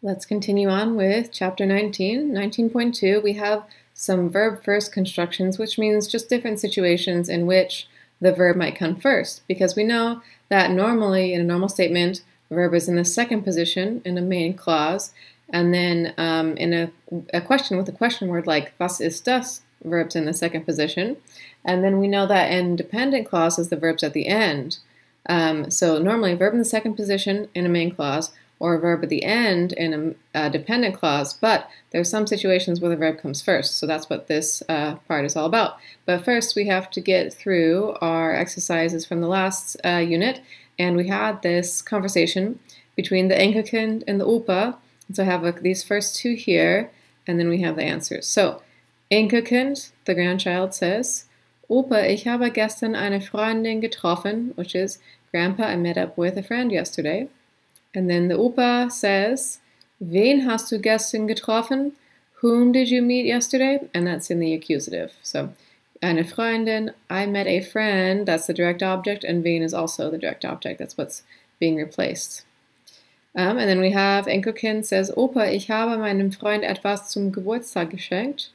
Let's continue on with chapter 19. 19.2, we have some verb first constructions, which means just different situations in which the verb might come first, because we know that normally in a normal statement, the verb is in the second position in a main clause, and then in a question with a question word like was ist das, verb's in the second position, and then we know that in dependent clauses, the verb's at the end. So normally a verb in the second position in a main clause, or a verb at the end in a dependent clause, but there are some situations where the verb comes first, so that's what this part is all about. But first we have to get through our exercises from the last unit, and we had this conversation between the Enkelkind and the Opa, and so I have these first two here, and then we have the answers. So, Enkelkind, the grandchild, says, Opa, ich habe gestern eine Freundin getroffen, which is, Grandpa, I met up with a friend yesterday. And then the Opa says, wen hast du gestern getroffen? Whom did you meet yesterday? And that's in the accusative. So, eine Freundin, I met a friend, that's the direct object, and wen is also the direct object. That's what's being replaced. And then we have Enkelkind says, Opa, ich habe meinem Freund etwas zum Geburtstag geschenkt.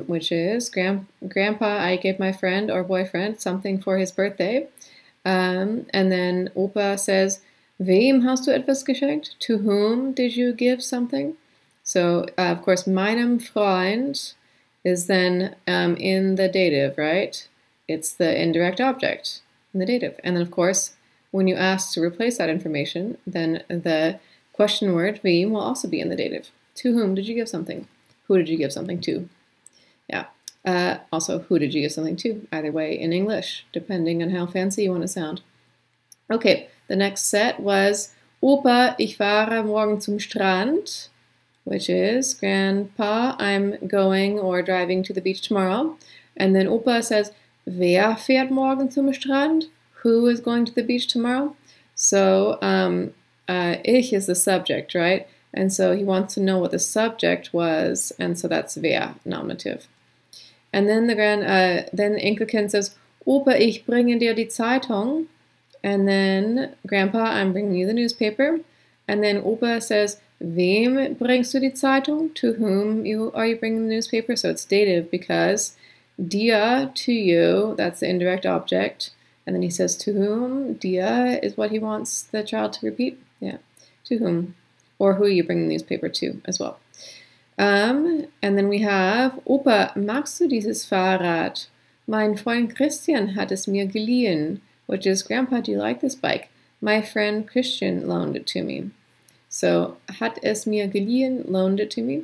Which is, Grandpa, I gave my friend or boyfriend something for his birthday. And then Opa says, Wem hast du etwas geschenkt? To whom did you give something? So, of course, meinem Freund is then in the dative, right? It's the indirect object in the dative. And then, of course, when you ask to replace that information, then the question word, wem, will also be in the dative. To whom did you give something? Who did you give something to? Yeah. Also, who did you give something to? Either way in English, depending on how fancy you want to sound. Okay, the next set was Opa, ich fahre morgen zum Strand, which is Grandpa, I'm going or driving to the beach tomorrow. And then Opa says, wer fährt morgen zum Strand? Who is going to the beach tomorrow? So, ich is the subject, right? And so he wants to know what the subject was, and so that's wer, nominative. And then then Enkelkind says, Opa, ich bringe dir die Zeitung. And then, Grandpa, I'm bringing you the newspaper. And then Opa says, wem bringst du die Zeitung? To whom are you bringing the newspaper? So it's dative because dir, to you, that's the indirect object. And then he says, to whom? Dir is what he wants the child to repeat. Yeah, to whom. Or who are you bringing the newspaper to as well. And then we have, Opa, magst du dieses Fahrrad? Mein Freund Christian hat es mir geliehen. Which is, Grandpa, do you like this bike? My friend Christian loaned it to me. So, hat es mir geliehen, loaned it to me.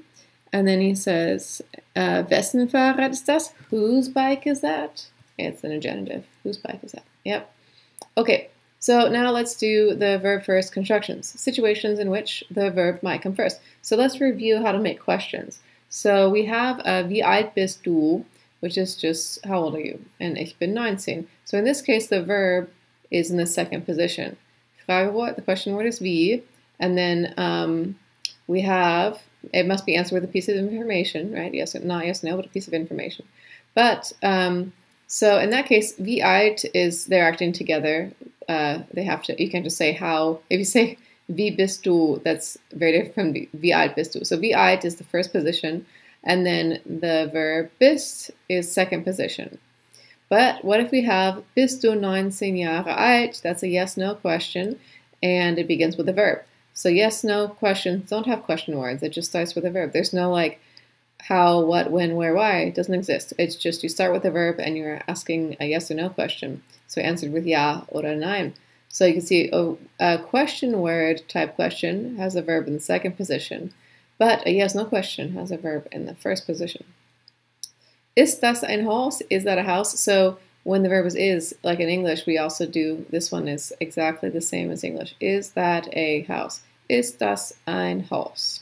And then he says, wessen Fahrrad ist das? Whose bike is that? It's in a genitive. Whose bike is that? Yep. Okay, so now let's do the verb first constructions. Situations in which the verb might come first. So let's review how to make questions. So we have wie alt bist du? Which is just, how old are you? And ich bin 19. So in this case, the verb is in the second position. Fragewort, the question word is wie, and then we have, it must be answered with a piece of information, right? Yes, not yes, no, but a piece of information. But, so in that case, wie alt is, they're acting together. They have to, you can't just say how, if you say wie bist du, that's very different from wie alt bist du. So wie alt is the first position, and then the verb bist is second position. But what if we have bist du 19 Jahre alt? That's a yes-no question, and it begins with a verb. So yes-no questions don't have question words. It just starts with a verb. There's no like how, what, when, where, why. It doesn't exist. It's just you start with a verb and you're asking a yes or no question. So answered with ja oder nein. So you can see a question word type question has a verb in the second position. But a yes-no question has a verb in the first position. Ist das ein Haus? Is that a house? So when the verb is, like in English, we also do, this one is exactly the same as English. Is that a house? Ist das ein Haus?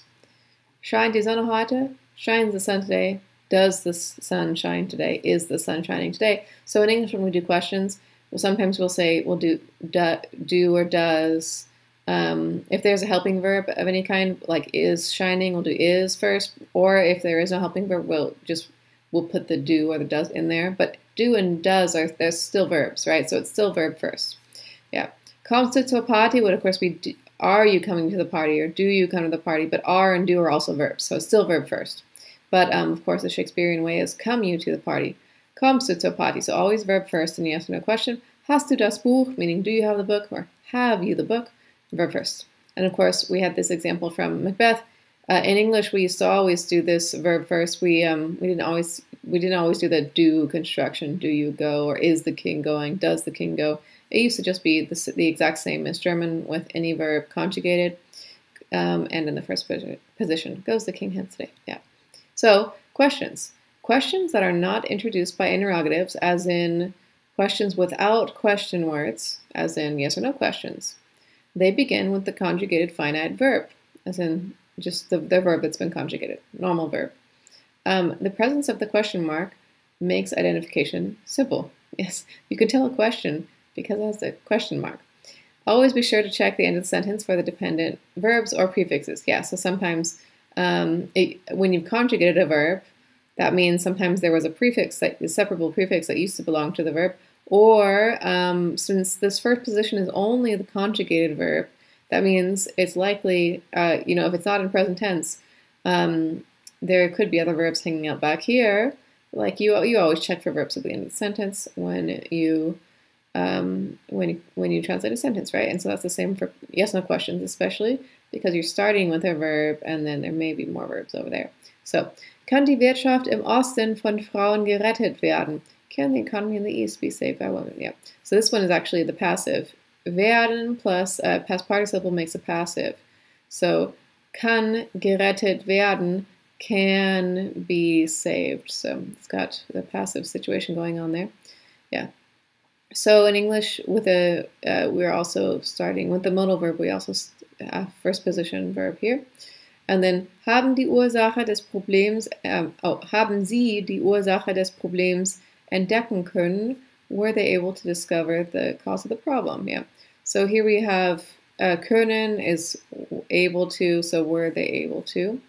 Scheint die Sonne heute? Shines the sun today? Does the sun shine today? Is the sun shining today? So in English, when we do questions, sometimes we'll say, we'll do or does. If there's a helping verb of any kind, like is shining, we'll do is first. Or if there is no helping verb, we'll put the do or the does in there. But do and does they're still verbs, right? So it's still verb first. Yeah. Kommst du zur Party would of course be are you coming to the party, or do you come to the party, but are and do are also verbs, so it's still verb first. But of course, the Shakespearean way is come you to the party. Kommst du zur Party? So always verb first in yes or no question. Hast du das Buch? Meaning, do you have the book? Or have you the book? Verb first. And of course, we had this example from Macbeth. In English, we used to always do this verb first. We didn't always do the do construction. Do you go? Or is the king going? Does the king go? It used to just be the exact same as German with any verb conjugated. And in the first position, goes the king hence today? Yeah. So questions. Questions that are not introduced by interrogatives, as in questions without question words, as in yes or no questions. They begin with the conjugated finite verb, as in just the verb that's been conjugated, normal verb. The presence of the question mark makes identification simple. Yes, you can tell a question because it has the question mark. Always be sure to check the end of the sentence for the dependent verbs or prefixes. Yeah, so sometimes when you've conjugated a verb, that means sometimes there was a separable prefix that used to belong to the verb, or since this first position is only the conjugated verb, that means it's likely, if it's not in present tense, there could be other verbs hanging out back here. Like you always check for verbs at the end of the sentence when you translate a sentence, right? And so that's the same for yes/no questions, especially because you're starting with a verb and then there may be more verbs over there. So, kann die Wirtschaft im Osten von Frauen gerettet werden? Can the economy in the East be saved by women? Yeah. So this one is actually the passive. Werden plus past participle makes a passive. So, kann gerettet werden, can be saved. So it's got the passive situation going on there. Yeah. So in English, we're also starting with the modal verb. We also have first position verb here. And then haben die Ursache des Problems, haben Sie die Ursache des Problems entdecken können? Were they able to discover the cause of the problem? Yeah. So here we have können is able to, so were they able to?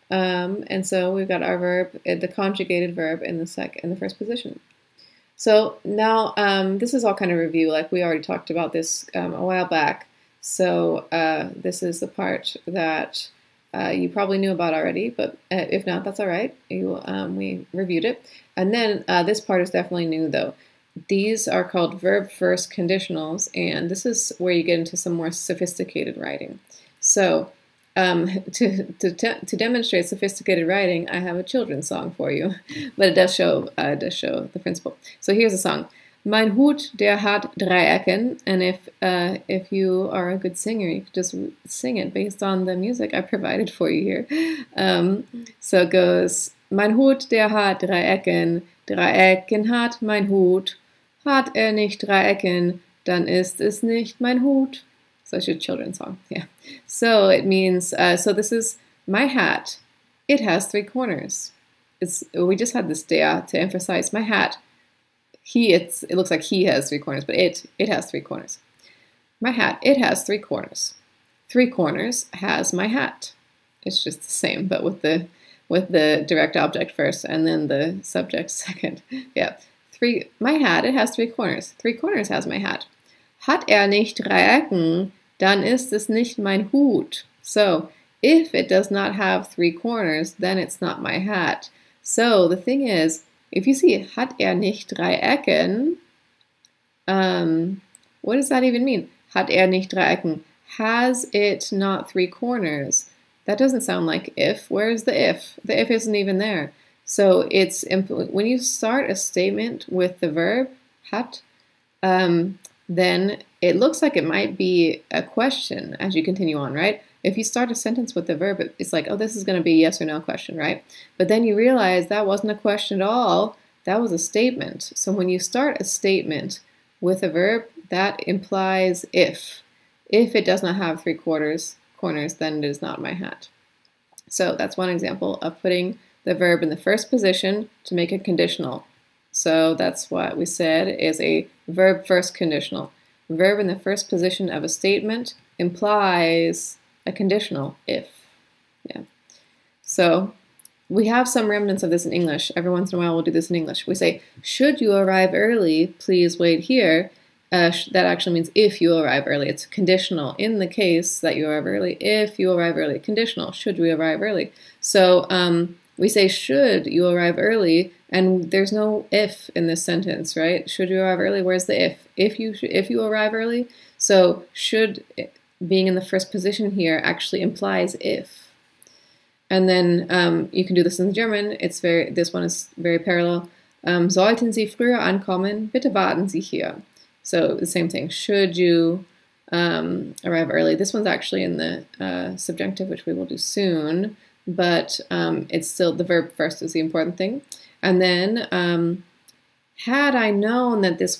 And so we've got our verb, the conjugated verb in the first position. So now this is all kind of review, like we already talked about this a while back. So this is the part that you probably knew about already, but if not, that's all right. We reviewed it. And then this part is definitely new though. These are called verb first conditionals, and this is where you get into some more sophisticated writing. So to demonstrate sophisticated writing, I have a children's song for you, but it does show the principle. So here's a song. Mein Hut, der hat drei Ecken, and if you are a good singer, you can just sing it based on the music I provided for you here. So it goes, mein Hut, der hat drei Ecken hat mein Hut. Hat nicht drei Ecken, dann ist es nicht mein Hut. So it's your children's song, yeah. So it means, so this is my hat. It has three corners. We just had this der to emphasize my hat. It looks like he has three corners, but it has three corners. My hat, it has three corners. Three corners has my hat. It's just the same, but with the direct object first and then the subject second. Yeah. My hat, it has three corners. Three corners has my hat. Hat nicht drei Ecken, dann ist es nicht mein Hut. So, if it does not have three corners, then it's not my hat. So, the thing is, if you see hat nicht drei Ecken, what does that even mean? Hat nicht drei Ecken? Has it not three corners? That doesn't sound like if. Where's the if? The if isn't even there. So it's when you start a statement with the verb hat, then it looks like it might be a question as you continue on, right? If you start a sentence with the verb, it's like, oh, this is going to be a yes or no question, right? But then you realize that wasn't a question at all. That was a statement. So when you start a statement with a verb, that implies if. If it does not have three corners, then it is not my hat. So that's one example of putting the verb in the first position to make it conditional. So that's what we said is a verb first conditional. Verb in the first position of a statement implies a conditional if. Yeah. So we have some remnants of this in English. Every once in a while we'll do this in English. We say, should you arrive early, please wait here. that actually means if you arrive early. It's conditional in the case that you arrive early. If you arrive early, conditional, should we arrive early? So we say should you arrive early, and there's no if in this sentence, right? Should you arrive early? Where's the if? If you arrive early. So should being in the first position here actually implies if. And then you can do this in German. This one is very parallel. Sollten Sie früher ankommen, bitte warten Sie hier. So the same thing. Should you arrive early? This one's actually in the subjunctive, which we will do soon. But it's still the verb first is the important thing. And then had I known that this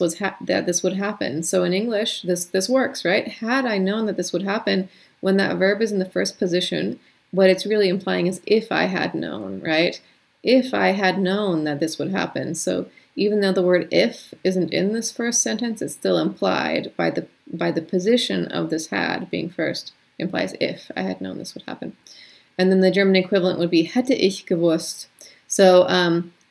would happen. So in English, this works, right? Had I known that this would happen, when that verb is in the first position, what it's really implying is if I had known, right? If I had known that this would happen. So even though the word if isn't in this first sentence, it's still implied by the position of this had being first, implies if I had known this would happen. And then the German equivalent would be hätte ich gewusst. So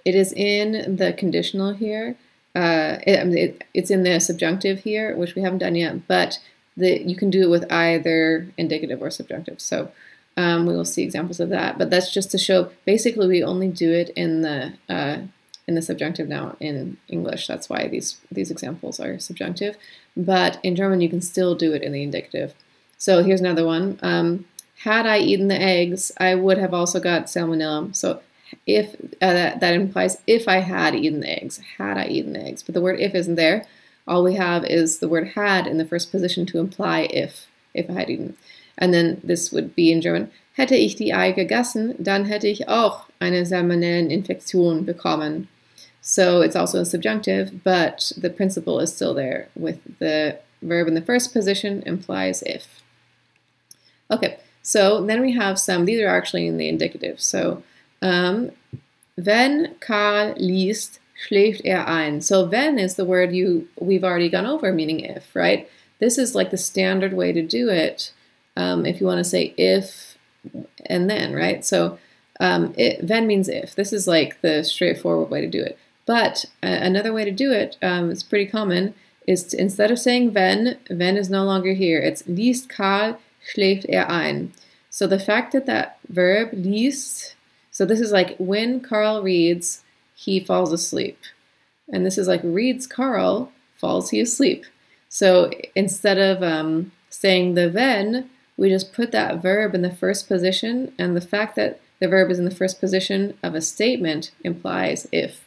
it is in the conditional here. It's in the subjunctive here, which we haven't done yet, but you can do it with either indicative or subjunctive. So we will see examples of that. But that's just to show, basically we only do it in the subjunctive now in English. That's why these examples are subjunctive. But in German, you can still do it in the indicative. So here's another one. Had I eaten the eggs, I would have also got salmonella. So if that implies if I had eaten the eggs, had I eaten the eggs. But the word if isn't there. All we have is the word had in the first position to imply if I had eaten. And then this would be in German, hätte ich die Ei gegessen, dann hätte ich auch eine Salmonelleninfektion bekommen. So it's also a subjunctive, but the principle is still there with the verb in the first position implies if. Okay, so then we have some, these are actually in the indicative. So, wenn Karl liest, schläft ein. So wenn is the word we've already gone over, meaning if, right? This is like the standard way to do it. If you want to say if and then, right? So wenn means if. This is like the straightforward way to do it. But another way to do it, it's pretty common, is instead of saying wenn is no longer here. It's liest Karl, schläft ein. So the fact that verb liest, so this is like when Karl reads, he falls asleep. And this is like reads Karl, falls he asleep. So instead of saying the wenn, we just put that verb in the first position, and the fact that the verb is in the first position of a statement implies if.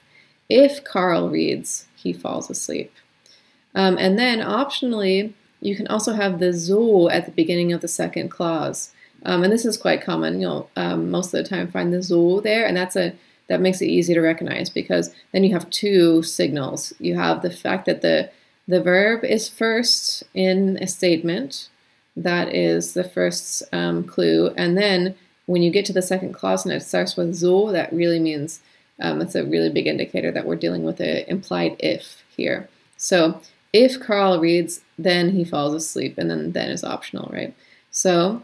If Karl reads, he falls asleep. And then optionally, you can also have the so at the beginning of the second clause. And this is quite common. You'll most of the time find the so there, and that makes it easy to recognize because then you have two signals. You have the fact that the verb is first in a statement. That is the first clue. And then when you get to the second clause and it starts with so, that really means it's a really big indicator that we're dealing with an implied if here. So if Karl reads, then he falls asleep, and then is optional, right? So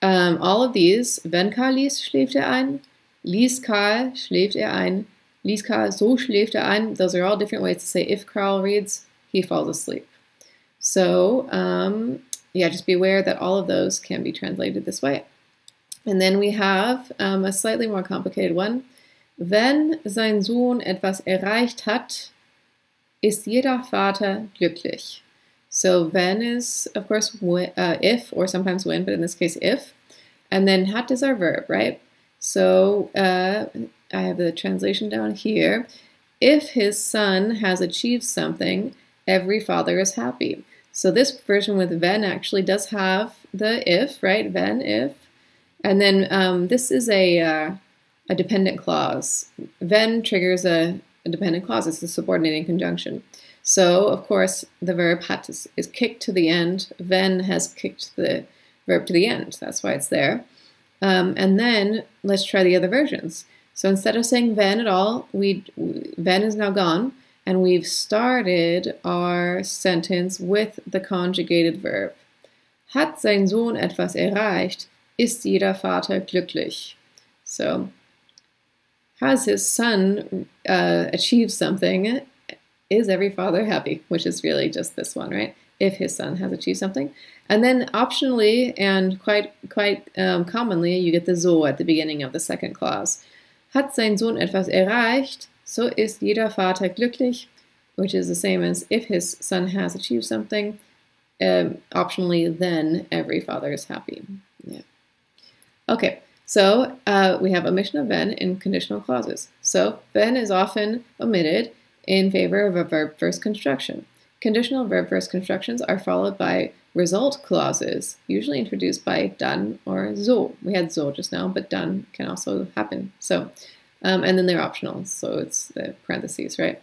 all of these, wenn Karl liest, schläft ein, liest Karl, schläft ein, liest Karl, so schläft ein. Those are all different ways to say if Karl reads, he falls asleep. So yeah, just be aware that all of those can be translated this way. And then we have a slightly more complicated one. Wenn sein Sohn etwas erreicht hat, ist jeder Vater glücklich. So wenn is, of course, if, or sometimes when, but in this case, if. And then hat is our verb, right? So I have the translation down here. If his son has achieved something, every father is happy. So this version with wenn actually does have the if, right? Wenn, if. And then this is a dependent clause. Wenn triggers a dependent clause. It's a subordinating conjunction. So, of course, the verb hat is kicked to the end. Wenn has kicked the verb to the end. That's why it's there. And then let's try the other versions. So instead of saying wenn at all, wenn is now gone. And we've started our sentence with the conjugated verb. Hat sein Sohn etwas erreicht, ist jeder Vater glücklich. So, has his son achieved something, is every father happy, which is really just this one, right? If his son has achieved something. And then optionally and quite commonly, you get the so at the beginning of the second clause. Hat sein Sohn etwas erreicht, so ist jeder Vater glücklich, which is the same as if his son has achieved something. Optionally, then every father is happy. Yeah. Okay, so we have omission of wenn in conditional clauses. So wenn is often omitted in favor of a verb first construction. Conditional verb first constructions are followed by result clauses, usually introduced by dann or so. We had so just now, but dann can also happen. So, and then they're optional, so it's the parentheses, right?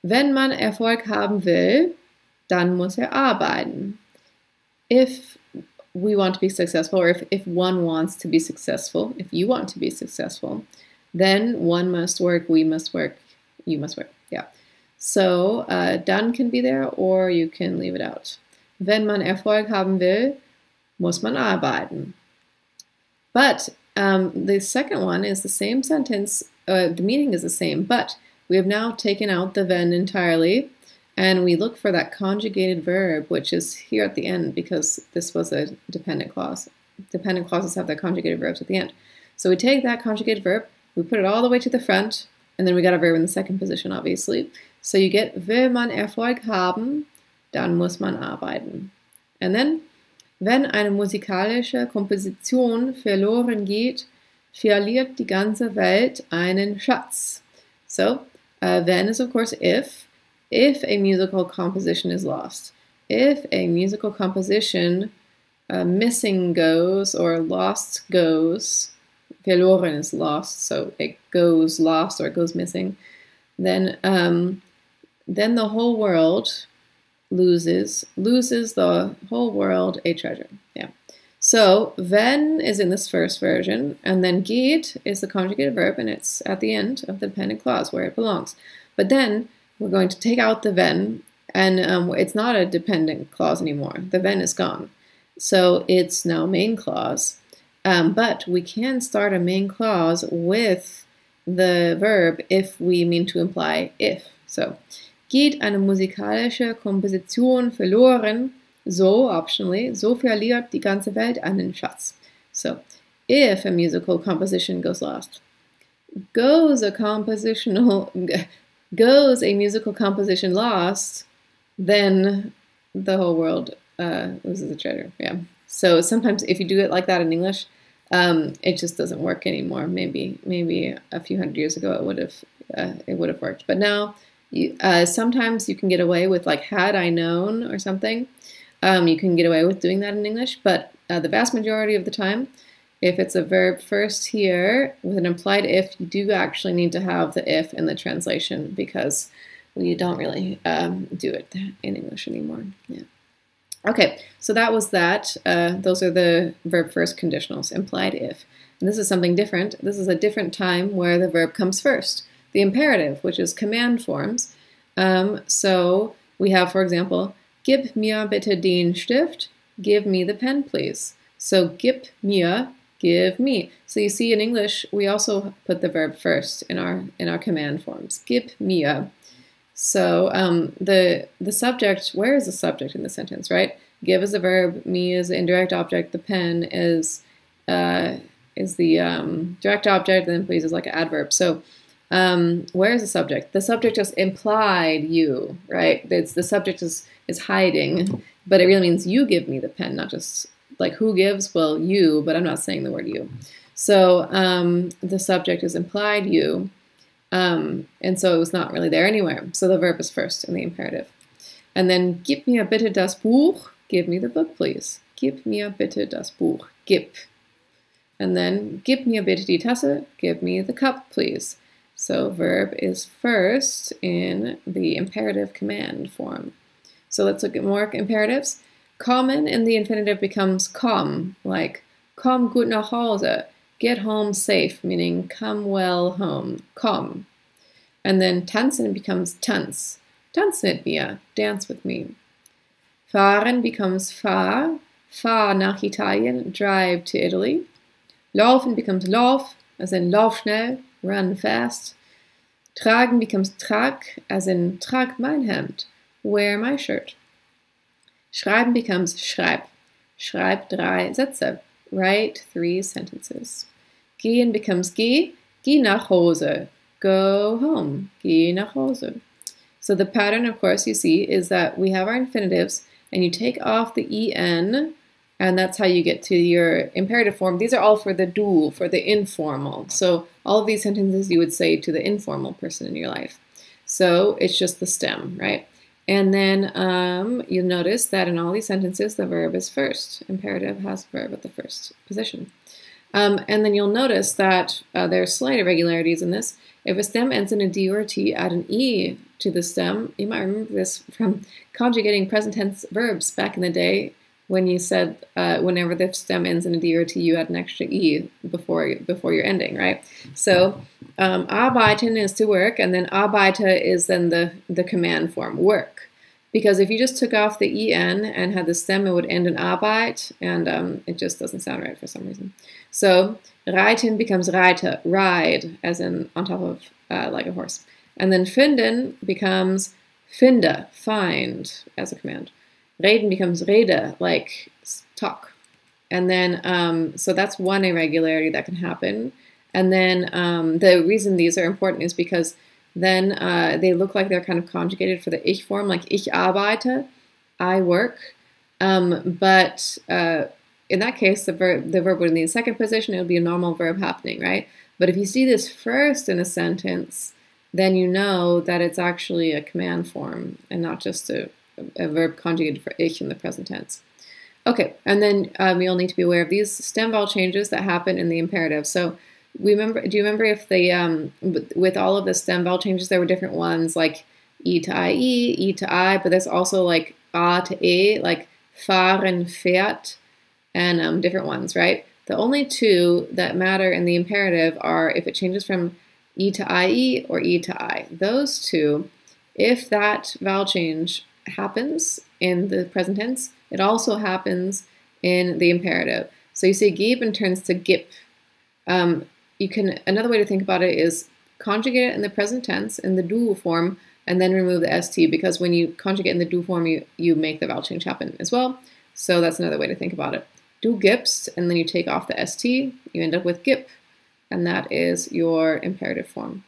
Wenn man Erfolg haben will, dann muss arbeiten. If we want to be successful, or if one wants to be successful, if you want to be successful, then one must work, we must work, you must work. Yeah. So dann can be there, or you can leave it out. Wenn man Erfolg haben will, muss man arbeiten. But the second one is the same sentence, the meaning is the same, but we have now taken out the wenn entirely, and we look for that conjugated verb, which is here at the end because this was a dependent clause. Dependent clauses have their conjugated verbs at the end. So we take that conjugated verb, we put it all the way to the front, and then we got a verb in the second position, obviously. So you get, will man Erfolg haben, dann muss man arbeiten. And then, wenn eine musikalische Komposition verloren geht, verliert die ganze Welt einen Schatz. So, wenn is of course if a musical composition is lost. If a musical composition missing goes or lost goes, verloren is lost, so it goes lost or it goes missing, then the whole world loses the whole world a treasure. Yeah. So wenn is in this first version, and then geht is the conjugated verb, and it's at the end of the dependent clause where it belongs. But then we're going to take out the wenn, and it's not a dependent clause anymore. The wenn is gone. So it's now main clause. But we can start a main clause with the verb if we mean to imply if. So, geht eine musikalische Komposition verloren, so, optionally, so verliert die ganze Welt einen Schatz. So, if a musical composition goes lost, goes a musical composition lost, then the whole world loses a treasure. Yeah. So sometimes if you do it like that in English, it just doesn't work anymore. Maybe a few hundred years ago it would have worked, but now sometimes you can get away with like had I known or something. You can get away with doing that in English, but the vast majority of the time, if it's a verb first here with an implied if, you do actually need to have the if in the translation because we don't really do it in English anymore. Yeah. Okay, so that was that. Those are the verb first conditionals, implied if. And this is something different. This is a different time where the verb comes first. The imperative, which is command forms. So we have, for example, gib mir bitte den Stift, give me the pen, please. So gib mir, give me. So you see in English, we also put the verb first in our command forms. Gib mir. So the subject, where is the subject in the sentence, right? Give is a verb, me is the indirect object, the pen is the direct object, and then please is like an adverb. So where is the subject? The subject just implied you, right? The subject is hiding, but it really means you give me the pen, not just like who gives? Well, you, but I'm not saying the word you. So the subject is implied you. And so it was not really there anywhere. So the verb is first in the imperative. And then, gib mir bitte das Buch. Give me the book, please. Gib mir bitte das Buch. Gib. And then, gib mir bitte die Tasse. Give me the cup, please. So verb is first in the imperative command form. So let's look at more imperatives. Kommen in the infinitive becomes komm, like komm gut nach Hause. Get home safe, meaning come well home. Komm. And then tanzen becomes tanz. Tanz mit mir. Dance with me. Fahren becomes fahr. Fahr nach Italien. Drive to Italy. Laufen becomes lauf, as in lauf schnell. Run fast. Tragen becomes trag, as in trag mein Hemd, wear my shirt. Schreiben becomes schreib. Schreib 3 Sätze. Write 3 sentences. Gehen becomes geh nach Hause. Go home. Geh nach Hause. So the pattern, of course, you see is that we have our infinitives and you take off the en, and that's how you get to your imperative form. These are all for the du, for the informal. So all of these sentences you would say to the informal person in your life. So it's just the stem, right? And then you'll notice that in all these sentences, the verb is first. Imperative has verb at the first position. And then you'll notice that there are slight irregularities in this. If a stem ends in a D or a T, add an E to the stem. You might remember this from conjugating present tense verbs back in the day when you said whenever the stem ends in a D or a T, you add an extra E before your ending, right? So arbeiten is to work, and then arbeite is then the command form, work. Because if you just took off the en and had the stem, it would end in arbeit, and it just doesn't sound right for some reason. So reiten becomes reite, ride, as in on top of like a horse. And then finden becomes finde, find, as a command. Reden becomes rede, like talk. And then, so that's one irregularity that can happen. And then the reason these are important is because then they look like they're kind of conjugated for the ich form, like ich arbeite, I work. But in that case, the verb would be in the second position. It would be a normal verb happening, right? But if you see this first in a sentence, then you know that it's actually a command form and not just a verb conjugated for ich in the present tense. Okay, and then we'll need to be aware of these stem vowel changes that happen in the imperative. So do you remember if they, with all of the stem vowel changes, there were different ones like E to IE, E to I, but there's also like A to E, like fahren, fährt, and different ones, right? The only two that matter in the imperative are if it changes from E to IE or E to I. Those two, if that vowel change happens in the present tense, it also happens in the imperative. So you see geben turns to gip. Another way to think about it is conjugate it in the present tense in the du form and then remove the st, because when you conjugate in the du form, you make the vowel change happen as well. So that's another way to think about it. Du gibst, and then you take off the st, you end up with gib, and that is your imperative form.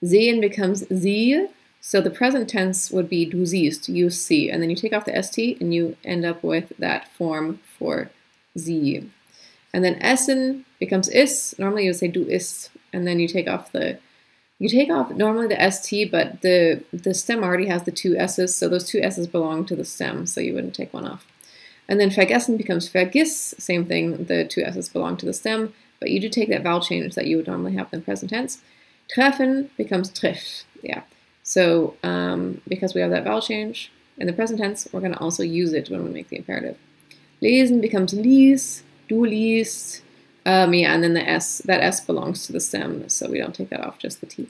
Sehen becomes sie, so the present tense would be du siehst, you see, and then you take off the st and you end up with that form for sie. And then essen becomes is. Normally you would say du isst, and then you take off normally the st, but the stem already has the 2 s's, so those 2 s's belong to the stem, so you wouldn't take one off. And then vergessen becomes vergiss, same thing, the 2 s's belong to the stem, but you do take that vowel change that you would normally have in the present tense. Treffen becomes triff, yeah. So because we have that vowel change in the present tense, we're going to also use it when we make the imperative. Lesen becomes lies, du liest, yeah, and then the s, that s belongs to the stem, so we don't take that off, just the t.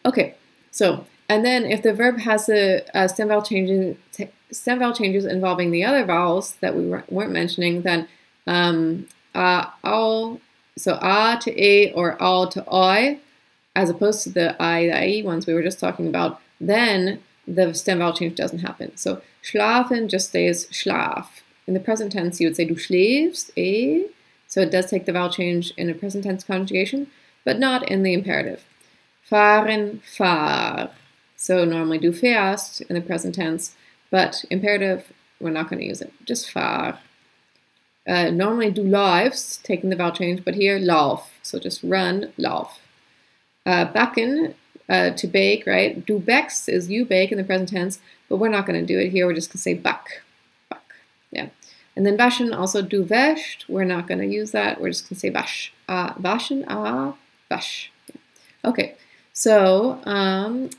Okay, so, and then if the verb has a stem vowel changes involving the other vowels that we weren't mentioning, then so a to e or al to oi, as opposed to the IE ones we were just talking about, then the stem vowel change doesn't happen. So schlafen just stays schlaf. In the present tense, you would say du schläfst, so it does take the vowel change in a present tense conjugation, but not in the imperative. Fahren, fahr. So normally du fährst in the present tense, but imperative, we're not going to use it. Just fahr. Normally du läufst, taking the vowel change, but here lauf. So just run, lauf. Backen, to bake, right? Du backst is you bake in the present tense, but we're not going to do it here. We're just going to say back. Back. Yeah. And then waschen, also du wäschst. We're not going to use that. We're just going to say wasch. Waschen, wasch. Yeah. Okay. So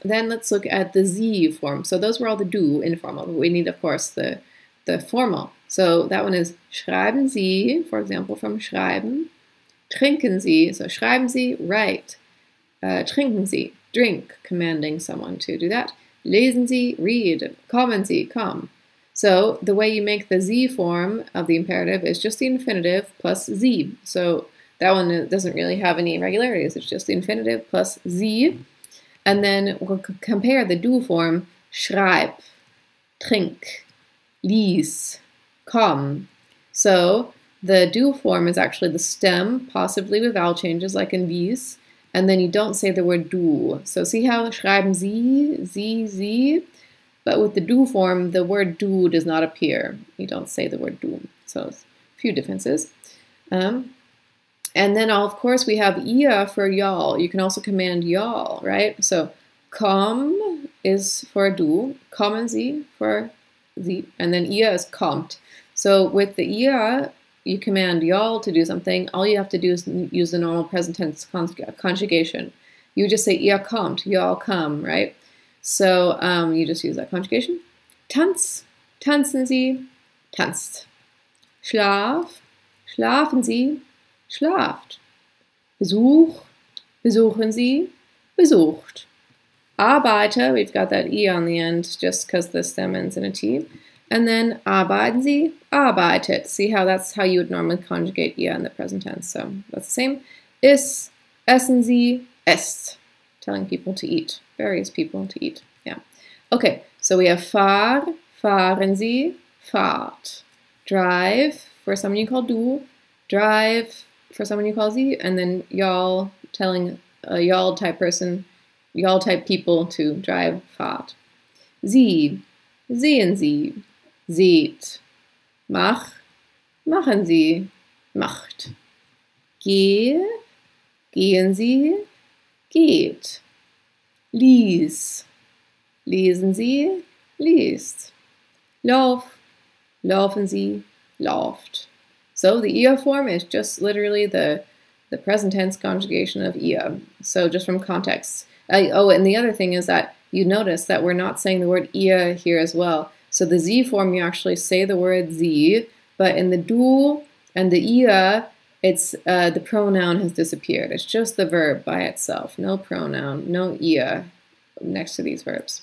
then let's look at the sie form. So those were all the du informal. But we need, of course, the formal. So that one is schreiben Sie, for example, from schreiben. Trinken Sie, so schreiben Sie, write. Trinken Sie, drink, commanding someone to do that. Lesen Sie, read. Kommen Sie, come. So the way you make the Sie form of the imperative is just the infinitive plus Sie. So that one doesn't really have any irregularities. It's just the infinitive plus Sie. And then we'll compare the du form, schreib, trink, lies, komm. So the du form is actually the stem, possibly with vowel changes like in lies, and then you don't say the word du. So see how schreiben sie, but with the du form, the word du does not appear. You don't say the word du. So a few differences. And then, of course, we have ihr for y'all. You can also command y'all, right? So komm is for du, kommen Sie for sie, and then ihr is kommt. So with the ihr, you command y'all to do something. All you have to do is use the normal present tense conjugation. You just say ihr kommt, y'all come, right? So you just use that conjugation. Tanz, tanzen Sie, tanzt. Schlaf, schlafen Sie, schlaft. Besuch, besuchen Sie, besucht. Arbeite, we've got that E on the end just because the stem ends in a T. And then arbeiten Sie, arbeitet. See how that's how you would normally conjugate ihr in the present tense. So that's the same. Iss, essen Sie, esst. Telling people to eat. Various people to eat. Yeah. Okay, so we have fahr, fahren Sie, fahrt. Drive, for someone you call du. Drive, for someone you call sie. And then y'all, telling a y'all type person, y'all type people to drive, fahrt. Sie, sehen Sie, seht. Mach, machen Sie, macht. Geh, gehen Sie, geht. Lies, lesen Sie, liest. Lauf, laufen Sie, lauft. So the ihr form is just literally the present tense conjugation of ihr. So just from context. Oh, and the other thing is that you notice that we're not saying the word ihr here as well. So the sie form, you actually say the word sie, but in the du and the ihr, it's the pronoun has disappeared. It's just the verb by itself. No pronoun, no ihr next to these verbs.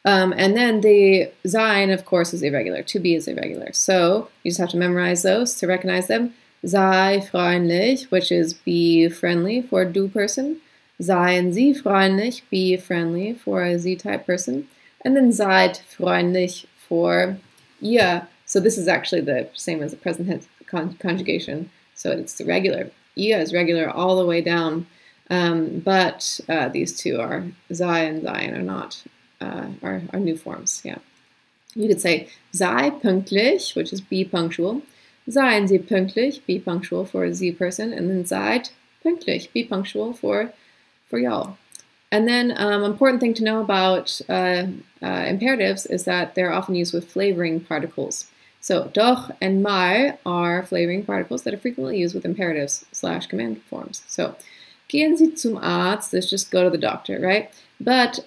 And then the sein, of course, is irregular. To be is irregular. So you just have to memorize those to recognize them. Sei freundlich, which is be friendly for a du person. Seien Sie freundlich, be friendly for a sie type person. And then seid freundlich for ihr. So this is actually the same as the present tense conjugation. So it's the regular. Ihr is regular all the way down. But these two are sei and sein are not. Are new forms, yeah. You could say sei pünktlich, which is be punctual. Seien Sie pünktlich, be punctual for a Sie person. And then seid pünktlich, be punctual for y'all. And then important thing to know about imperatives is that they're often used with flavoring particles. So doch and mal are flavoring particles that are frequently used with imperatives / command forms. So gehen Sie zum Arzt, let's just go to the doctor, right? But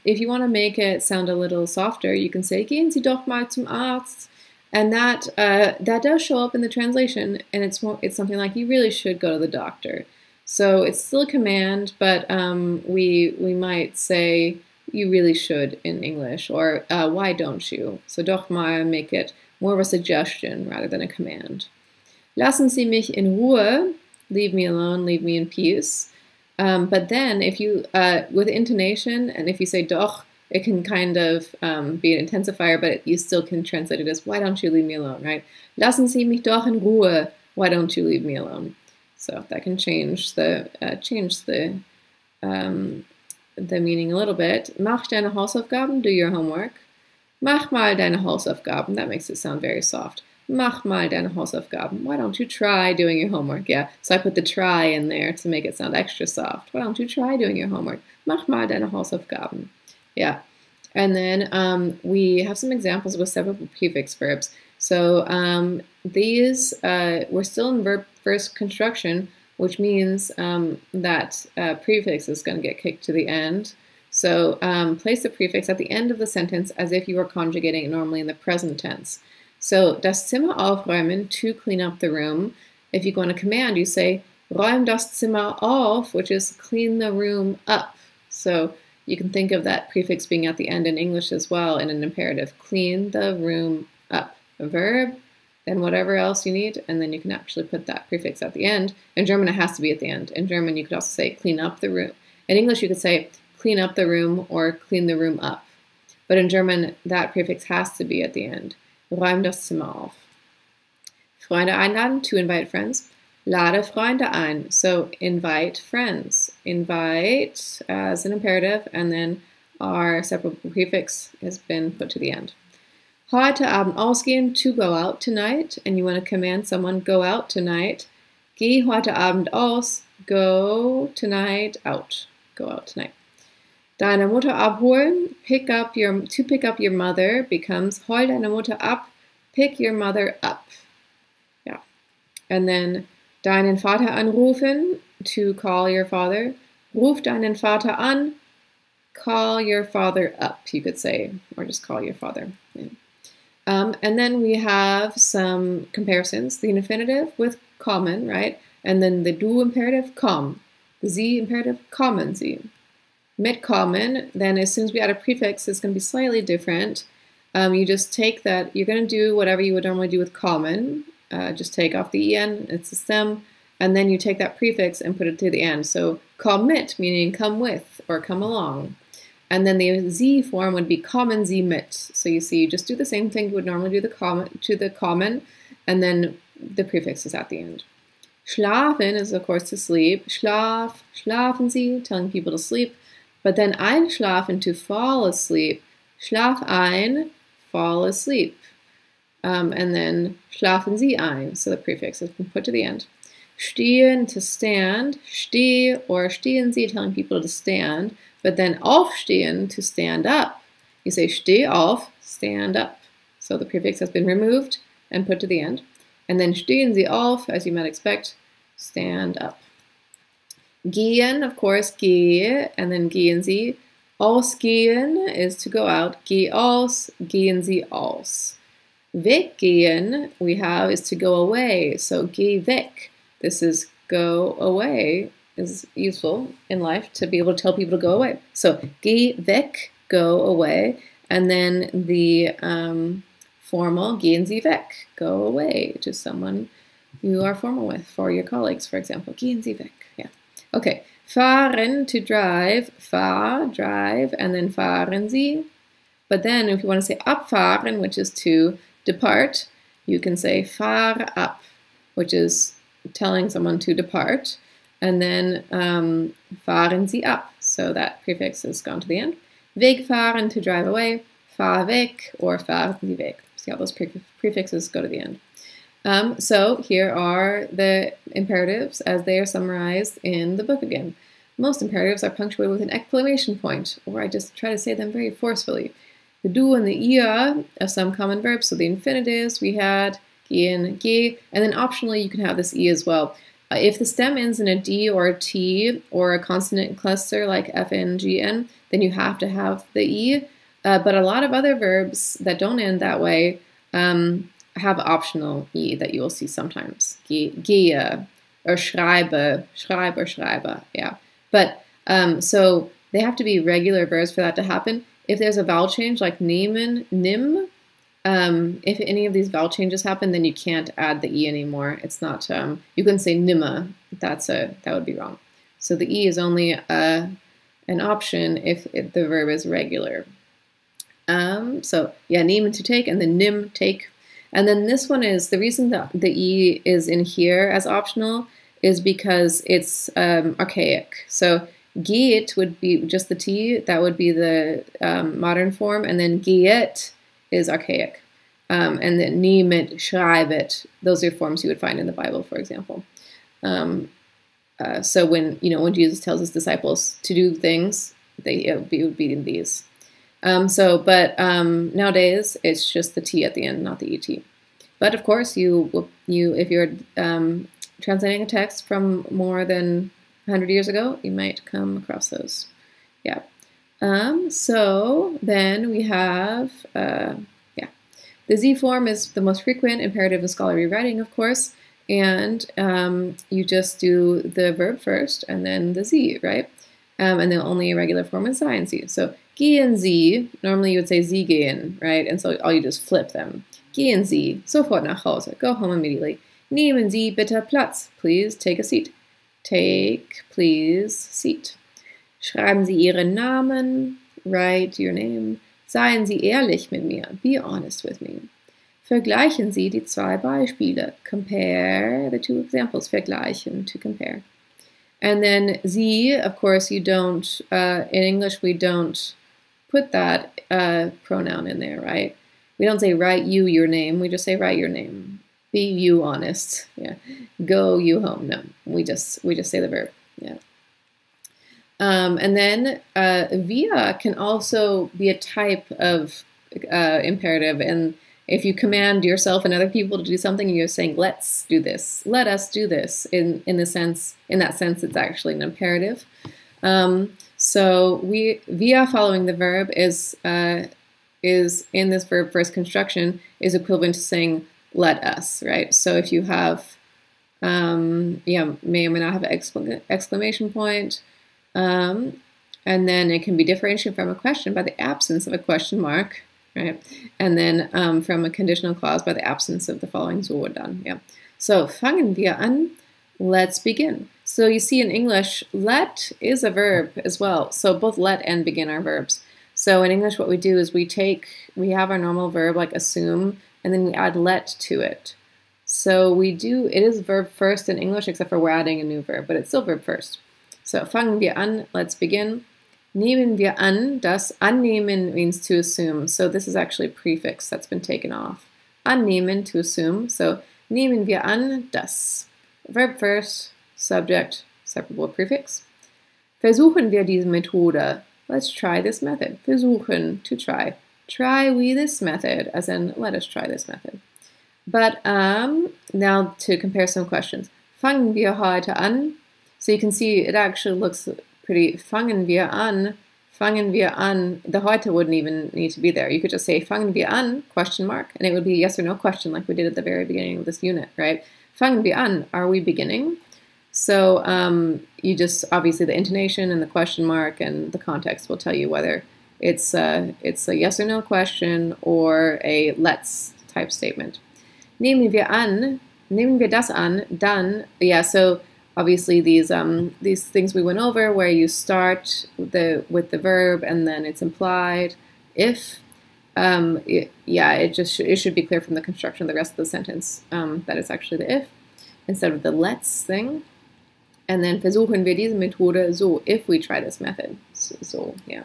if you want to make it sound a little softer, you can say gehen Sie doch mal zum Arzt, and that does show up in the translation, and it's something like you really should go to the doctor. So it's still a command, but we might say you really should in English, or why don't you? So doch mal make it more of a suggestion rather than a command. Lassen Sie mich in Ruhe. Leave me alone, leave me in peace. But then if you, with intonation, and if you say doch, it can kind of be an intensifier, but you still can translate it as, why don't you leave me alone, right? Lassen Sie mich doch in Ruhe, why don't you leave me alone? So that can change the meaning a little bit. Mach deine Hausaufgaben, do your homework. Mach mal deine Hausaufgaben, that makes it sound very soft. Mach mal deine Hausaufgaben. Why don't you try doing your homework? Yeah, so I put the try in there to make it sound extra soft. Why don't you try doing your homework? Mach mal deine Hausaufgaben. Yeah, and then we have some examples with several prefix verbs. So these, we're still in verb first construction, which means that prefix is going to get kicked to the end. So place the prefix at the end of the sentence as if you were conjugating it normally in the present tense. So, das Zimmer aufräumen, to clean up the room. If you go on a command, you say, räum das Zimmer auf, which is clean the room up. So, you can think of that prefix being at the end in English as well in an imperative. Clean the room up. A verb, then whatever else you need, and then you can actually put that prefix at the end. In German, it has to be at the end. In German, you could also say, clean up the room. In English, you could say, clean up the room or clean the room up. But in German, that prefix has to be at the end. Räum das Zimmer auf. Freunde einladen, to invite friends. Lade Freunde ein, so invite friends. Invite as an imperative, and then our separate prefix has been put to the end. Heute Abend ausgehen, to go out tonight, and you want to command someone, go out tonight. Geh heute Abend aus, go tonight out. Go out tonight. Deine Mutter abholen, to pick up your mother becomes hol deine Mutter ab, pick your mother up. Yeah. And then deinen Vater anrufen, to call your father. Ruf deinen Vater an, call your father up, you could say, or just call your father. Yeah. And then we have some comparisons. The infinitive with kommen, right? And then the du imperative, komm. The sie imperative, kommen sie. Mit kommen, then as soon as we add a prefix, it's going to be slightly different. You just take that, you're going to do whatever you would normally do with kommen. Just take off the en, it's a stem, and then you take that prefix and put it to the end. So komm mit, meaning come with or come along. And then the sie form would be kommen sie mit. So you see, you just do the same thing you would normally do to the kommen, and then the prefix is at the end. Schlafen is, of course, to sleep. Schlaf, schlafen Sie, telling people to sleep. But then einschlafen, to fall asleep. Schlaf ein, fall asleep. And then schlafen Sie ein. So the prefix has been put to the end. Stehen, to stand. Steh or stehen Sie, telling people to stand. But then aufstehen, to stand up. You say steh auf, stand up. So the prefix has been removed and put to the end. And then stehen Sie auf, as you might expect, stand up. Gehen, of course, gehe, and then gehen Sie. Ausgehen is to go out. Geh aus, gehen Sie aus. Weggehen, we have, is to go away. So geh weg. This is go away, is useful in life to be able to tell people to go away. So geh weg, go away. And then the formal, gehen Sie weg, go away to someone you are formal with, for your colleagues, for example. Gehen Sie weg, yeah. Okay, fahren, to drive, fahr, drive, and then fahren Sie. But then if you want to say abfahren, which is to depart, you can say fahr ab, which is telling someone to depart. And then fahren Sie ab, so that prefix has gone to the end. Wegfahren, to drive away, fahr weg, or fahren Sie weg. See how those prefixes go to the end. So here are the imperatives as they are summarized in the book again. Most imperatives are punctuated with an exclamation point, or I just try to say them very forcefully. The du and the ihr of some common verbs, so the infinitives we had, gehen, geh, and then optionally you can have this e as well. If the stem ends in a d or a t or a consonant cluster like fn, gn, then you have to have the e. But a lot of other verbs that don't end that way have optional e that you will see sometimes. Gehe or schreibe, schreib or schreibe, yeah. But so they have to be regular verbs for that to happen. If there's a vowel change like nehmen, nimm, if any of these vowel changes happen, then you can't add the e anymore. It's not, you can say nimmer, that would be wrong. So the e is only an option if the verb is regular. So yeah, nehmen, to take, and then nimm, take. And then this one is, the reason that the e is in here as optional is because it's archaic. So geht would be just the t, that would be the modern form, and then geht is archaic. And then nimet, schreibet, those are forms you would find in the Bible, for example. So when Jesus tells his disciples to do things, it would be in these. But nowadays it's just the t at the end, not the et. But of course, if you're translating a text from more than 100 years ago, you might come across those. Yeah. So then we have the Z form is the most frequent imperative in scholarly writing, of course, and you just do the verb first and then the Z, right? And the only irregular form is sein Sie. So gehen Sie, normally you would say Sie gehen, right? And so all you just flip them. Gehen Sie sofort nach Hause, go home immediately. Nehmen Sie bitte Platz, please take a seat. Take, please, seat. Schreiben Sie Ihren Namen. Write your name. Seien Sie ehrlich mit mir. Be honest with me. Vergleichen Sie die zwei Beispiele. Compare the two examples. Vergleichen, to compare. And then Sie, of course, you don't, in English, we don't put that pronoun in there, right? We don't say write you your name. We just say write your name. Be you honest. Yeah. Go you home. No, we just say the verb. Yeah. And then wir can also be a type of imperative. And if you command yourself and other people to do something, you're saying, let's do this, let us do this. In that sense, it's actually an imperative. So wir following the verb is in this verb first construction is equivalent to saying let us, right? So if you have, may or may not have an exclamation point, and then it can be differentiated from a question by the absence of a question mark, right? And then from a conditional clause by the absence of the following so or dann. Yeah. So fangen wir an. Let's begin. So you see in English, let is a verb as well. So both let and begin are verbs. So in English, what we do is we have our normal verb like assume, and then we add let to it. So it is verb first in English, except for we're adding a new verb, but it's still verb first. So fangen wir an, let's begin. Nehmen wir an, das annehmen means to assume. So this is actually a prefix that's been taken off. Annehmen, to assume. So nehmen wir an, das. Verb first, subject, separable prefix. Versuchen wir diese Methode. Let's try this method. Versuchen, to try. Try we this method, as in let us try this method. But now to compare some questions. Fangen wir heute an? So you can see it actually looks pretty. Fangen wir an. Fangen wir an. The heute wouldn't even need to be there. You could just say fangen wir an, question mark, and it would be a yes or no question like we did at the very beginning of this unit, right? Fangen wir an, are we beginning? So you just, obviously the intonation and the question mark and the context will tell you whether it's a yes or no question or a let's type statement. Nehmen wir das an, dann, yeah, so obviously these things we went over where you start with the verb and then it's implied. If, it should be clear from the construction of the rest of the sentence that it's actually the if instead of the let's thing. And then versuchen wir diese Methode so, if we try this method. So yeah.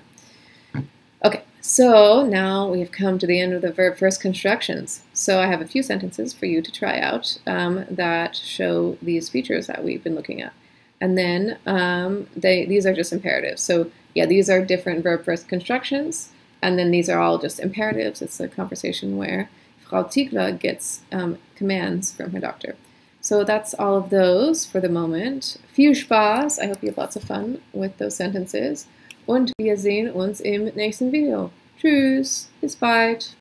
Okay, so now we have come to the end of the verb first constructions. So I have a few sentences for you to try out that show these features that we've been looking at. And then these are just imperatives. So yeah, these are different verb first constructions. And then these are all just imperatives. It's a conversation where Frau Ziegler gets commands from her doctor. So that's all of those for the moment. Viel Spaß. I hope you have lots of fun with those sentences. Und wir sehen uns im nächsten Video. Tschüss. Bis bald.